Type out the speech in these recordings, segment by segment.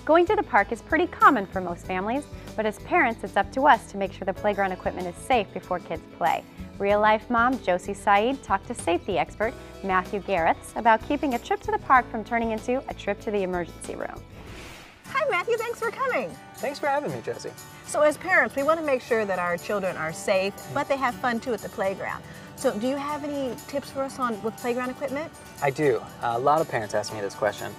Going to the park is pretty common for most families, but as parents, it's up to us to make sure the playground equipment is safe before kids play. Real-life mom Josie Saeed talked to safety expert Matthew Gareths about keeping a trip to the park from turning into a trip to the emergency room. Hi Matthew, thanks for coming. Thanks for having me, Josie. So as parents, we want to make sure that our children are safe, but they have fun too at the playground. So do you have any tips for us with playground equipment? I do. A lot of parents ask me this question.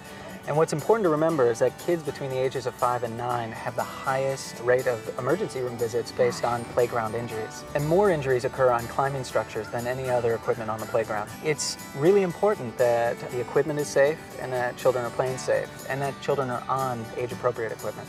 And what's important to remember is that kids between the ages of 5 and 9 have the highest rate of emergency room visits based on playground injuries. And more injuries occur on climbing structures than any other equipment on the playground. It's really important that the equipment is safe and that children are playing safe and that children are on age-appropriate equipment.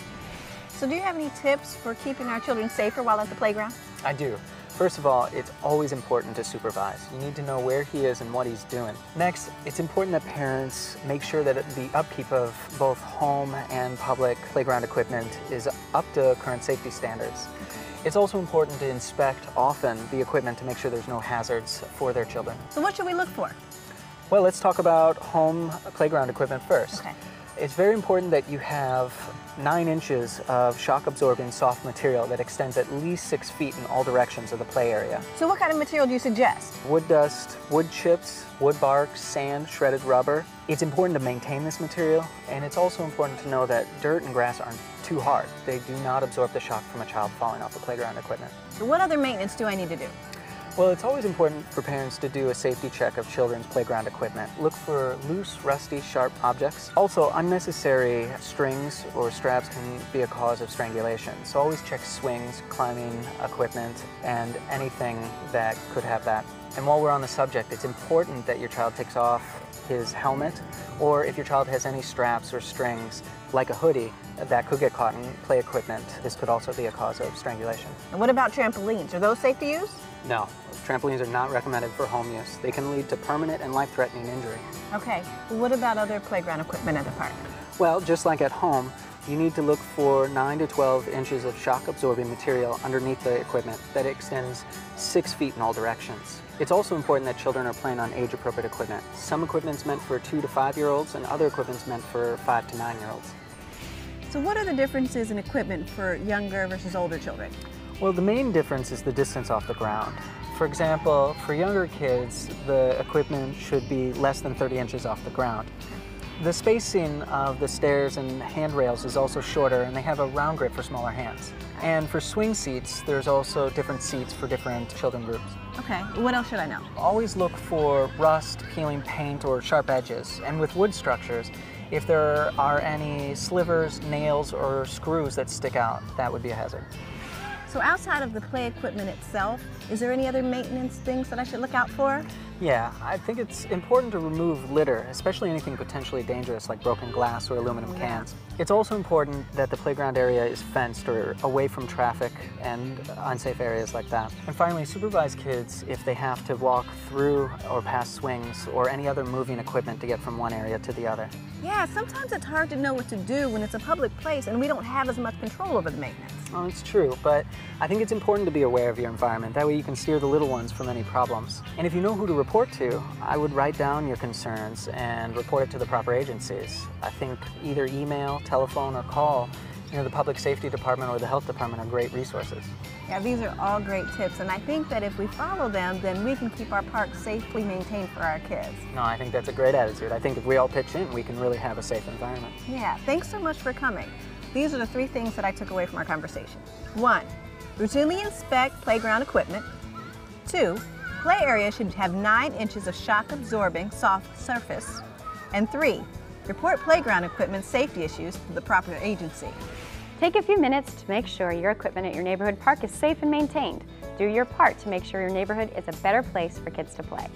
So do you have any tips for keeping our children safer while at the playground? I do. First of all, it's always important to supervise. You need to know where he is and what he's doing. Next, it's important that parents make sure that the upkeep of both home and public playground equipment is up to current safety standards. It's also important to inspect often the equipment to make sure there's no hazards for their children. So what should we look for? Well, let's talk about home playground equipment first. Okay. It's very important that you have 9 inches of shock-absorbing soft material that extends at least 6 feet in all directions of the play area. So what kind of material do you suggest? Wood dust, wood chips, wood bark, sand, shredded rubber. It's important to maintain this material, and it's also important to know that dirt and grass aren't too hard. They do not absorb the shock from a child falling off the playground equipment. So what other maintenance do I need to do? Well, it's always important for parents to do a safety check of children's playground equipment. Look for loose, rusty, sharp objects. Also, unnecessary strings or straps can be a cause of strangulation. So always check swings, climbing equipment, and anything that could have that. And while we're on the subject, it's important that your child takes off his helmet, or if your child has any straps or strings, like a hoodie, that could get caught in play equipment. This could also be a cause of strangulation. And what about trampolines? Are those safe to use? No, trampolines are not recommended for home use. They can lead to permanent and life-threatening injury. Okay, what about other playground equipment at the park? Well, just like at home, you need to look for 9 to 12 inches of shock-absorbing material underneath the equipment that extends 6 feet in all directions. It's also important that children are playing on age-appropriate equipment. Some equipment's meant for 2 to 5-year-olds and other equipment's meant for 5 to 9-year-olds. So what are the differences in equipment for younger versus older children? Well, the main difference is the distance off the ground. For example, for younger kids, the equipment should be less than 30 inches off the ground. The spacing of the stairs and handrails is also shorter, and they have a round grip for smaller hands. And for swing seats, there's also different seats for different children groups. Okay, what else should I know? Always look for rust, peeling paint, or sharp edges. And with wood structures, if there are any slivers, nails, or screws that stick out, that would be a hazard. So outside of the play equipment itself, is there any other maintenance things that I should look out for? Yeah, I think it's important to remove litter, especially anything potentially dangerous like broken glass or aluminum cans. It's also important that the playground area is fenced or away from traffic and unsafe areas like that. And finally, supervise kids if they have to walk through or past swings or any other moving equipment to get from one area to the other. Yeah, sometimes it's hard to know what to do when it's a public place and we don't have as much control over the maintenance. Oh, it's true, but I think it's important to be aware of your environment. That way you can steer the little ones from any problems. And if you know who to report to, I would write down your concerns and report it to the proper agencies. I think either email, telephone, or call, the public safety department or the health department are great resources. Yeah, these are all great tips, and I think that if we follow them, then we can keep our park safely maintained for our kids. No, I think that's a great attitude. I think if we all pitch in, we can really have a safe environment. Yeah, thanks so much for coming. These are the 3 things that I took away from our conversation. 1, routinely inspect playground equipment. 2, play area should have 9 inches of shock-absorbing soft surface. And 3, report playground equipment safety issues to the proper agency. Take a few minutes to make sure your equipment at your neighborhood park is safe and maintained. Do your part to make sure your neighborhood is a better place for kids to play.